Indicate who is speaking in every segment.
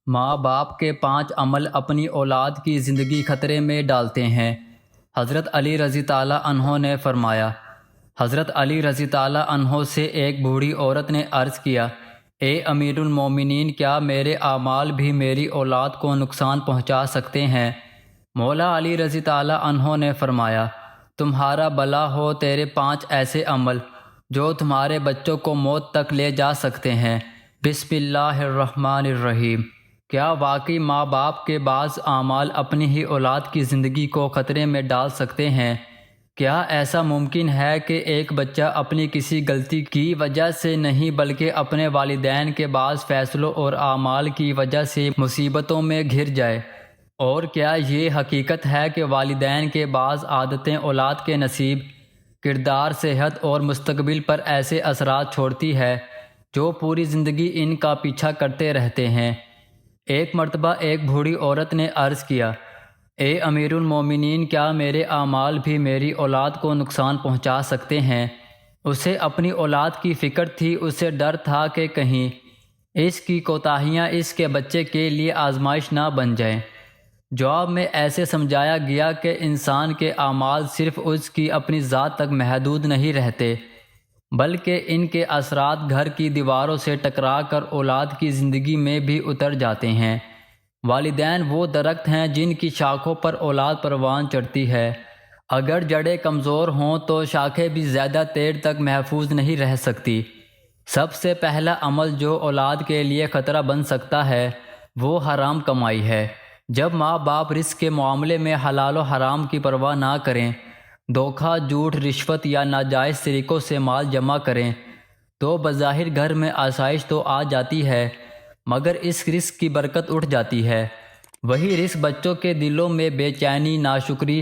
Speaker 1: ماں باپ کے 5 عمل اپنی اولاد کی زندگی خطرے میں ڈالتے ہیں۔ حضرت علی رضی تعالیٰ عنہ نے فرمایا، حضرت علی رضی تعالیٰ عنہ سے ایک بوڑھی عورت نے عرض کیا، اے امیر المومنین، کیا میرے اعمال بھی میری اولاد کو نقصان پہنچا سکتے ہیں؟ مولا علی رضی تعالیٰ عنہ نے فرمایا، تمہارا بھلا ہو تیرے 5 ایسے عمل جو تمہارے بچوں کو موت تک لے جا سکتے ہیں۔ بسم اللہ الرحمن الرحیم۔ کیا واقعی ماں باپ کے بعض اعمال اپنی ہی اولاد کی زندگی کو خطرے میں ڈال سکتے ہیں؟ کیا ایسا ممکن ہے کہ ایک بچہ اپنی کسی غلطی کی وجہ سے نہیں بلکہ اپنے والدین کے بعض فیصلوں اور اعمال کی وجہ سے مصیبتوں میں گھر جائے؟ اور کیا یہ حقیقت ہے کہ والدین کے بعض عادتیں اولاد کے نصیب، کردار، صحت اور مستقبل پر ایسے اثرات چھوڑتی ہے جو پوری زندگی ان کا پیچھا کرتے رہتے ہیں؟ ایک مرتبہ ایک بوڑھی عورت نے عرض کیا، اے امیر المومنین، کیا میرے اعمال بھی میری اولاد کو نقصان پہنچا سکتے ہیں؟ اسے اپنی اولاد کی فکر تھی، اسے ڈر تھا کہ کہیں اس کی کوتاہیاں اس کے بچے کے لیے آزمائش نہ بن جائیں۔ جواب میں ایسے سمجھایا گیا کہ انسان کے اعمال صرف اس کی اپنی ذات تک محدود نہیں رہتے، بلکہ ان کے اثرات گھر کی دیواروں سے ٹکرا کر اولاد کی زندگی میں بھی اتر جاتے ہیں۔ والدین وہ درخت ہیں جن کی شاخوں پر اولاد پروان چڑھتی ہے۔ اگر جڑیں کمزور ہوں تو شاخیں بھی زیادہ دیر تک محفوظ نہیں رہ سکتی۔ سب سے پہلا عمل جو اولاد کے لیے خطرہ بن سکتا ہے وہ حرام کمائی ہے۔ جب ماں باپ رزق کے معاملے میں حلال و حرام کی پرواہ نہ کریں، دھوکہ، جھوٹ، رشوت یا ناجائز طریقوں سے مال جمع کریں تو بظاہر گھر میں آسائش تو آ جاتی ہے، مگر اس رزق کی برکت اٹھ جاتی ہے۔ وہی رزق بچوں کے دلوں میں بے چینی، ناشکری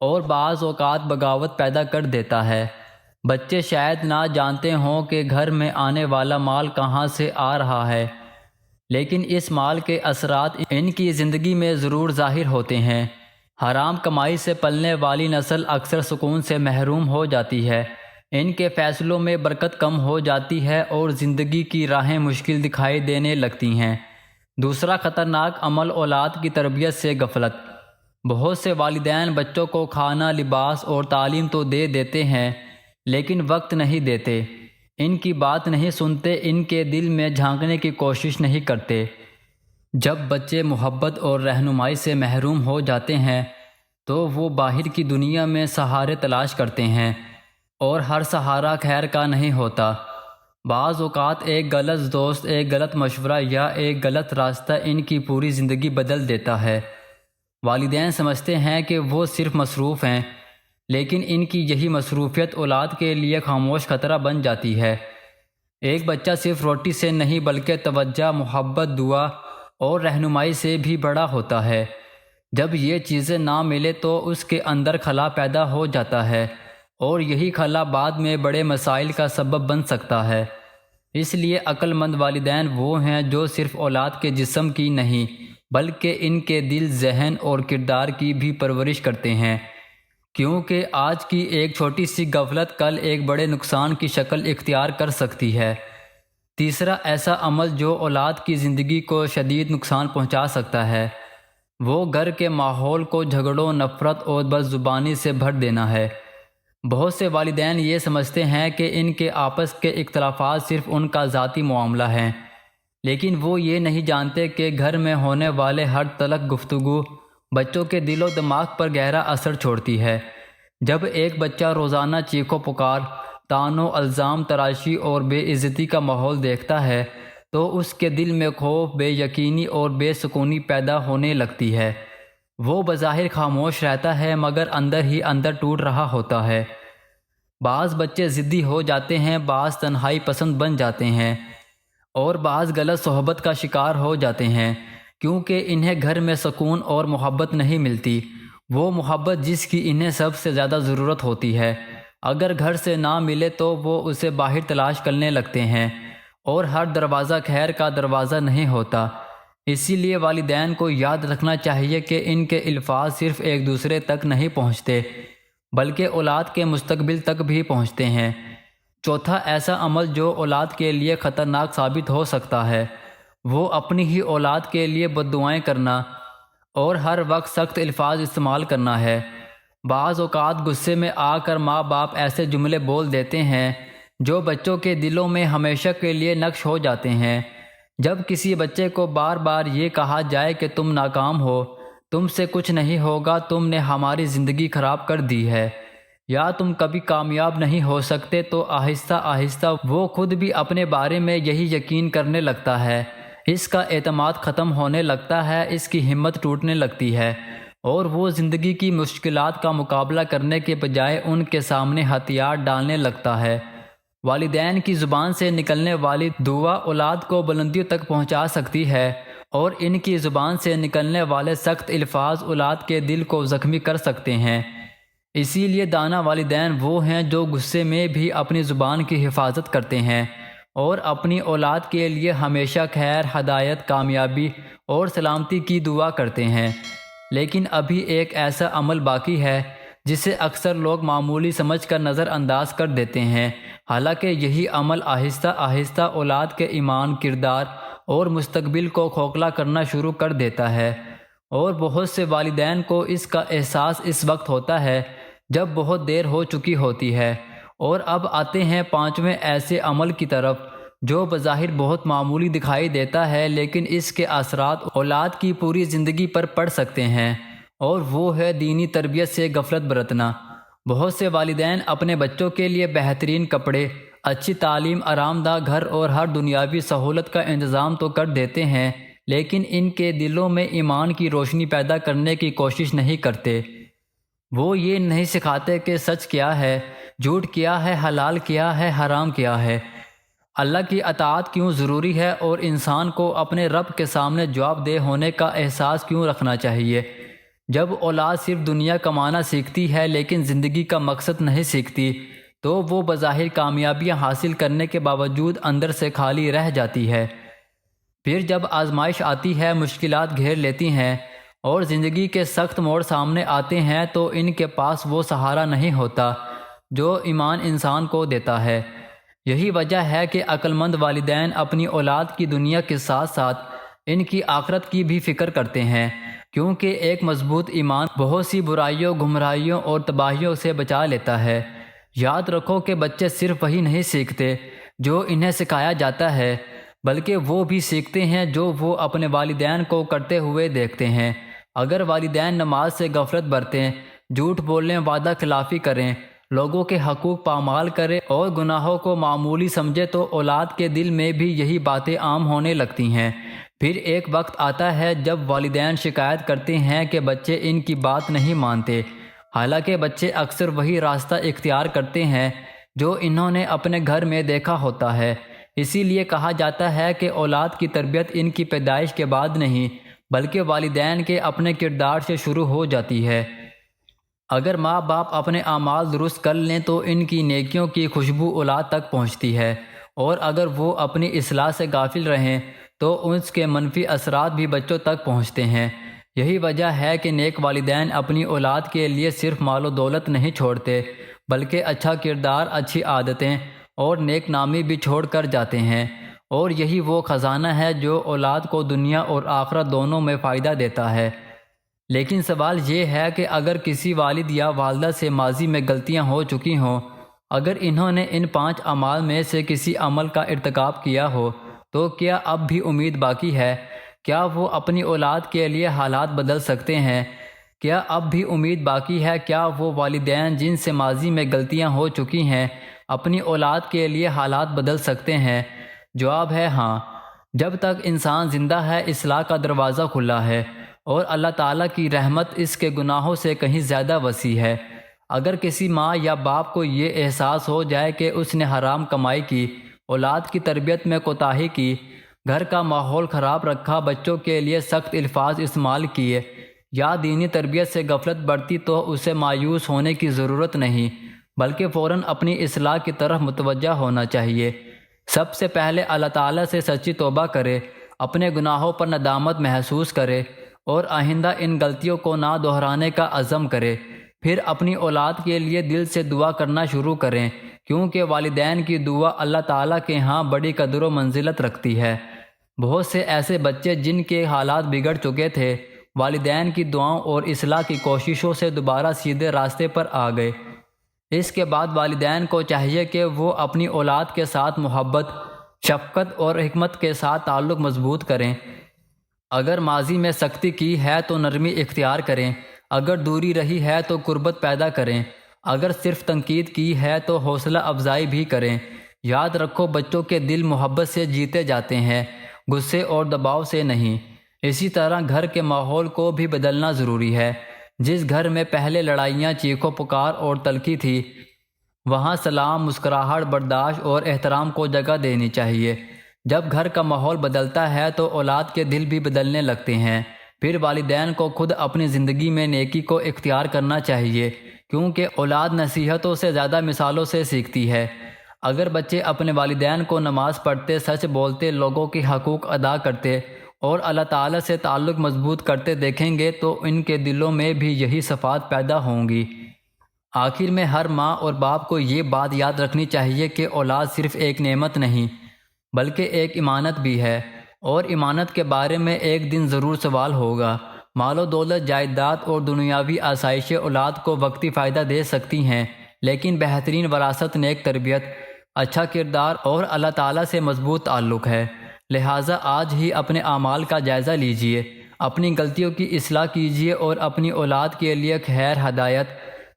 Speaker 1: اور بعض اوقات بغاوت پیدا کر دیتا ہے۔ بچے شاید نہ جانتے ہوں کہ گھر میں آنے والا مال کہاں سے آ رہا ہے، لیکن اس مال کے اثرات ان کی زندگی میں ضرور ظاہر ہوتے ہیں۔ حرام کمائی سے پلنے والی نسل اکثر سکون سے محروم ہو جاتی ہے، ان کے فیصلوں میں برکت کم ہو جاتی ہے اور زندگی کی راہیں مشکل دکھائی دینے لگتی ہیں۔ دوسرا خطرناک عمل اولاد کی تربیت سے غفلت۔ بہت سے والدین بچوں کو کھانا، لباس اور تعلیم تو دے دیتے ہیں لیکن وقت نہیں دیتے، ان کی بات نہیں سنتے، ان کے دل میں جھانکنے کی کوشش نہیں کرتے۔ جب بچے محبت اور رہنمائی سے محروم ہو جاتے ہیں تو وہ باہر کی دنیا میں سہارے تلاش کرتے ہیں، اور ہر سہارا خیر کا نہیں ہوتا۔ بعض اوقات ایک غلط دوست، ایک غلط مشورہ یا ایک غلط راستہ ان کی پوری زندگی بدل دیتا ہے۔ والدین سمجھتے ہیں کہ وہ صرف مصروف ہیں، لیکن ان کی یہی مصروفیت اولاد کے لیے خاموش خطرہ بن جاتی ہے۔ ایک بچہ صرف روٹی سے نہیں بلکہ توجہ، محبت، دعا اور رہنمائی سے بھی بڑا ہوتا ہے۔ جب یہ چیزیں نہ ملے تو اس کے اندر خلا پیدا ہو جاتا ہے، اور یہی خلا بعد میں بڑے مسائل کا سبب بن سکتا ہے۔ اس لیے عقل مند والدین وہ ہیں جو صرف اولاد کے جسم کی نہیں بلکہ ان کے دل، ذہن اور کردار کی بھی پرورش کرتے ہیں، کیونکہ آج کی ایک چھوٹی سی غفلت کل ایک بڑے نقصان کی شکل اختیار کر سکتی ہے۔ تیسرا ایسا عمل جو اولاد کی زندگی کو شدید نقصان پہنچا سکتا ہے وہ گھر کے ماحول کو جھگڑوں، نفرت اور بد زبانی سے بھر دینا ہے۔ بہت سے والدین یہ سمجھتے ہیں کہ ان کے آپس کے اختلافات صرف ان کا ذاتی معاملہ ہیں، لیکن وہ یہ نہیں جانتے کہ گھر میں ہونے والے ہر تلخ گفتگو بچوں کے دل و دماغ پر گہرا اثر چھوڑتی ہے۔ جب ایک بچہ روزانہ چیخو پکار، طعنوں، الزام تراشی اور بے عزتی کا ماحول دیکھتا ہے تو اس کے دل میں خوف، بے یقینی اور بے سکونی پیدا ہونے لگتی ہے۔ وہ بظاہر خاموش رہتا ہے مگر اندر ہی اندر ٹوٹ رہا ہوتا ہے۔ بعض بچے ضدی ہو جاتے ہیں، بعض تنہائی پسند بن جاتے ہیں، اور بعض غلط صحبت کا شکار ہو جاتے ہیں، کیونکہ انہیں گھر میں سکون اور محبت نہیں ملتی، وہ محبت جس کی انہیں سب سے زیادہ ضرورت ہوتی ہے۔ اگر گھر سے نہ ملے تو وہ اسے باہر تلاش کرنے لگتے ہیں، اور ہر دروازہ خیر کا دروازہ نہیں ہوتا۔ اسی لیے والدین کو یاد رکھنا چاہیے کہ ان کے الفاظ صرف ایک دوسرے تک نہیں پہنچتے بلکہ اولاد کے مستقبل تک بھی پہنچتے ہیں۔ چوتھا ایسا عمل جو اولاد کے لیے خطرناک ثابت ہو سکتا ہے وہ اپنی ہی اولاد کے لیے بد دعائیں کرنا اور ہر وقت سخت الفاظ استعمال کرنا ہے۔ بعض اوقات غصے میں آ کر ماں باپ ایسے جملے بول دیتے ہیں جو بچوں کے دلوں میں ہمیشہ کے لیے نقش ہو جاتے ہیں۔ جب کسی بچے کو بار بار یہ کہا جائے کہ تم ناکام ہو، تم سے کچھ نہیں ہوگا، تم نے ہماری زندگی خراب کر دی ہے، یا تم کبھی کامیاب نہیں ہو سکتے، تو آہستہ آہستہ وہ خود بھی اپنے بارے میں یہی یقین کرنے لگتا ہے۔ اس کا اعتماد ختم ہونے لگتا ہے، اس کی ہمت ٹوٹنے لگتی ہے، اور وہ زندگی کی مشکلات کا مقابلہ کرنے کے بجائے ان کے سامنے ہتھیار ڈالنے لگتا ہے۔ والدین کی زبان سے نکلنے والی دعا اولاد کو بلندیوں تک پہنچا سکتی ہے، اور ان کی زبان سے نکلنے والے سخت الفاظ اولاد کے دل کو زخمی کر سکتے ہیں۔ اسی لیے دانا والدین وہ ہیں جو غصے میں بھی اپنی زبان کی حفاظت کرتے ہیں اور اپنی اولاد کے لیے ہمیشہ خیر، ہدایت، کامیابی اور سلامتی کی دعا کرتے ہیں۔ لیکن ابھی ایک ایسا عمل باقی ہے جسے اکثر لوگ معمولی سمجھ کر نظر انداز کر دیتے ہیں، حالانکہ یہی عمل آہستہ آہستہ اولاد کے ایمان، کردار اور مستقبل کو کھوکھلا کرنا شروع کر دیتا ہے، اور بہت سے والدین کو اس کا احساس اس وقت ہوتا ہے جب بہت دیر ہو چکی ہوتی ہے۔ اور اب آتے ہیں پانچویں ایسے عمل کی طرف جو بظاہر بہت معمولی دکھائی دیتا ہے، لیکن اس کے اثرات اولاد کی پوری زندگی پر پڑ سکتے ہیں، اور وہ ہے دینی تربیت سے غفلت برتنا۔ بہت سے والدین اپنے بچوں کے لیے بہترین کپڑے، اچھی تعلیم، آرام دہ گھر اور ہر دنیاوی سہولت کا انتظام تو کر دیتے ہیں، لیکن ان کے دلوں میں ایمان کی روشنی پیدا کرنے کی کوشش نہیں کرتے۔ وہ یہ نہیں سکھاتے کہ سچ کیا ہے، جھوٹ کیا ہے، حلال کیا ہے، حرام کیا ہے، اللہ کی اطاعت کیوں ضروری ہے، اور انسان کو اپنے رب کے سامنے جواب دہ ہونے کا احساس کیوں رکھنا چاہیے۔ جب اولاد صرف دنیا کمانا سیکھتی ہے لیکن زندگی کا مقصد نہیں سیکھتی، تو وہ بظاہر کامیابیاں حاصل کرنے کے باوجود اندر سے خالی رہ جاتی ہے۔ پھر جب آزمائش آتی ہے، مشکلات گھیر لیتی ہیں اور زندگی کے سخت موڑ سامنے آتے ہیں، تو ان کے پاس وہ سہارا نہیں ہوتا جو ایمان انسان کو دیتا ہے۔ یہی وجہ ہے کہ عقل مند والدین اپنی اولاد کی دنیا کے ساتھ ساتھ ان کی آخرت کی بھی فکر کرتے ہیں، کیونکہ ایک مضبوط ایمان بہت سی برائیوں، گمراہیوں اور تباہیوں سے بچا لیتا ہے۔ یاد رکھو کہ بچے صرف وہی نہیں سیکھتے جو انہیں سکھایا جاتا ہے، بلکہ وہ بھی سیکھتے ہیں جو وہ اپنے والدین کو کرتے ہوئے دیکھتے ہیں۔ اگر والدین نماز سے غفلت برتیں، جھوٹ بولیں، وعدہ خلافی کریں، لوگوں کے حقوق پامال کریں اور گناہوں کو معمولی سمجھے، تو اولاد کے دل میں بھی یہی باتیں عام ہونے لگتی ہیں۔ پھر ایک وقت آتا ہے جب والدین شکایت کرتے ہیں کہ بچے ان کی بات نہیں مانتے، حالانکہ بچے اکثر وہی راستہ اختیار کرتے ہیں جو انہوں نے اپنے گھر میں دیکھا ہوتا ہے۔ اسی لیے کہا جاتا ہے کہ اولاد کی تربیت ان کی پیدائش کے بعد نہیں، بلکہ والدین کے اپنے کردار سے شروع ہو جاتی ہے۔ اگر ماں باپ اپنے اعمال درست کر لیں تو ان کی نیکیوں کی خوشبو اولاد تک پہنچتی ہے، اور اگر وہ اپنی اصلاح سے غافل رہیں تو اس کے منفی اثرات بھی بچوں تک پہنچتے ہیں۔ یہی وجہ ہے کہ نیک والدین اپنی اولاد کے لیے صرف مال و دولت نہیں چھوڑتے، بلکہ اچھا کردار، اچھی عادتیں اور نیک نامی بھی چھوڑ کر جاتے ہیں، اور یہی وہ خزانہ ہے جو اولاد کو دنیا اور آخرت دونوں میں فائدہ دیتا ہے۔ لیکن سوال یہ ہے کہ اگر کسی والد یا والدہ سے ماضی میں غلطیاں ہو چکی ہوں، اگر انہوں نے ان 5 اعمال میں سے کسی عمل کا ارتکاب کیا ہو، تو کیا اب بھی امید باقی ہے؟ کیا وہ اپنی اولاد کے لیے حالات بدل سکتے ہیں؟ کیا اب بھی امید باقی ہے؟ کیا وہ والدین جن سے ماضی میں غلطیاں ہو چکی ہیں اپنی اولاد کے لیے حالات بدل سکتے ہیں؟ جواب ہے ہاں۔ جب تک انسان زندہ ہے، اصلاح کا دروازہ کھلا ہے، اور اللہ تعالیٰ کی رحمت اس کے گناہوں سے کہیں زیادہ وسیع ہے۔ اگر کسی ماں یا باپ کو یہ احساس ہو جائے کہ اس نے حرام کمائی کی، اولاد کی تربیت میں کوتاہی کی، گھر کا ماحول خراب رکھا، بچوں کے لیے سخت الفاظ استعمال کیے، یا دینی تربیت سے غفلت برتی، تو اسے مایوس ہونے کی ضرورت نہیں، بلکہ فوراً اپنی اصلاح کی طرف متوجہ ہونا چاہیے۔ سب سے پہلے اللہ تعالیٰ سے سچی توبہ کرے، اپنے گناہوں پر ندامت محسوس کرے اور آئندہ ان غلطیوں کو نہ دہرانے کا عزم کرے۔ پھر اپنی اولاد کے لیے دل سے دعا کرنا شروع کریں، کیونکہ والدین کی دعا اللہ تعالیٰ کے ہاں بڑی قدر و منزلت رکھتی ہے۔ بہت سے ایسے بچے جن کے حالات بگڑ چکے تھے، والدین کی دعاؤں اور اصلاح کی کوششوں سے دوبارہ سیدھے راستے پر آ گئے۔ اس کے بعد والدین کو چاہیے کہ وہ اپنی اولاد کے ساتھ محبت، شفقت اور حکمت کے ساتھ تعلق مضبوط کریں۔ اگر ماضی میں سختی کی ہے تو نرمی اختیار کریں، اگر دوری رہی ہے تو قربت پیدا کریں، اگر صرف تنقید کی ہے تو حوصلہ افزائی بھی کریں۔ یاد رکھو، بچوں کے دل محبت سے جیتے جاتے ہیں، غصے اور دباؤ سے نہیں۔ اسی طرح گھر کے ماحول کو بھی بدلنا ضروری ہے۔ جس گھر میں پہلے لڑائیاں، چیخو پکار اور تلخی تھی، وہاں سلام، مسکراہٹ، برداشت اور احترام کو جگہ دینی چاہیے۔ جب گھر کا ماحول بدلتا ہے تو اولاد کے دل بھی بدلنے لگتے ہیں۔ پھر والدین کو خود اپنی زندگی میں نیکی کو اختیار کرنا چاہیے، کیونکہ اولاد نصیحتوں سے زیادہ مثالوں سے سیکھتی ہے۔ اگر بچے اپنے والدین کو نماز پڑھتے، سچ بولتے، لوگوں کے حقوق ادا کرتے اور اللہ تعالیٰ سے تعلق مضبوط کرتے دیکھیں گے تو ان کے دلوں میں بھی یہی صفات پیدا ہوں گی۔ آخر میں ہر ماں اور باپ کو یہ بات یاد رکھنی چاہیے کہ اولاد صرف ایک نعمت نہیں بلکہ ایک امانت بھی ہے، اور امانت کے بارے میں ایک دن ضرور سوال ہوگا۔ مال و دولت، جائیداد اور دنیاوی آسائشیں اولاد کو وقتی فائدہ دے سکتی ہیں، لیکن بہترین وراثت نیک تربیت، اچھا کردار اور اللہ تعالیٰ سے مضبوط تعلق ہے۔ لہٰذا آج ہی اپنے اعمال کا جائزہ لیجئے، اپنی غلطیوں کی اصلاح کیجئے اور اپنی اولاد کے لیے خیر، ہدایت،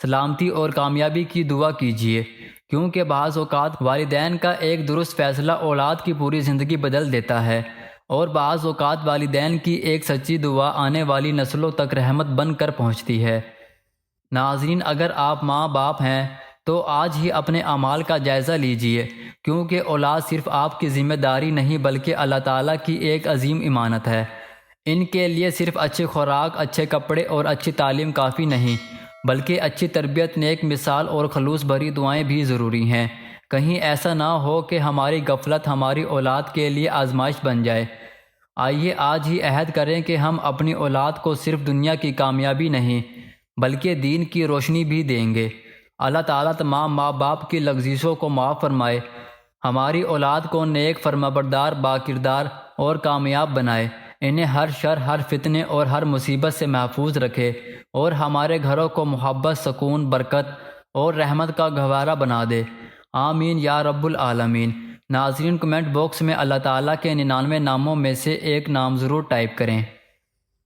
Speaker 1: سلامتی اور کامیابی کی دعا کیجئے، کیونکہ بعض اوقات والدین کا ایک درست فیصلہ اولاد کی پوری زندگی بدل دیتا ہے، اور بعض اوقات والدین کی ایک سچی دعا آنے والی نسلوں تک رحمت بن کر پہنچتی ہے۔ ناظرین، اگر آپ ماں باپ ہیں تو آج ہی اپنے اعمال کا جائزہ لیجئے، کیونکہ اولاد صرف آپ کی ذمہ داری نہیں بلکہ اللہ تعالیٰ کی ایک عظیم امانت ہے۔ ان کے لیے صرف اچھی خوراک، اچھے کپڑے اور اچھی تعلیم کافی نہیں، بلکہ اچھی تربیت، نیک مثال اور خلوص بھری دعائیں بھی ضروری ہیں۔ کہیں ایسا نہ ہو کہ ہماری غفلت ہماری اولاد کے لیے آزمائش بن جائے۔ آئیے آج ہی عہد کریں کہ ہم اپنی اولاد کو صرف دنیا کی کامیابی نہیں بلکہ دین کی روشنی بھی دیں گے۔ اللہ تعالیٰ تمام ماں باپ کی لغزشوں کو معاف فرمائے، ہماری اولاد کو نیک، فرمانبردار، باکردار اور کامیاب بنائے، انہیں ہر شر، ہر فتنے اور ہر مصیبت سے محفوظ رکھے، اور ہمارے گھروں کو محبت، سکون، برکت اور رحمت کا گہوارہ بنا دے۔ آمین یا رب العالمین۔ ناظرین، کمنٹ باکس میں اللہ تعالیٰ کے 99 ناموں میں سے ایک نام ضرور ٹائپ کریں۔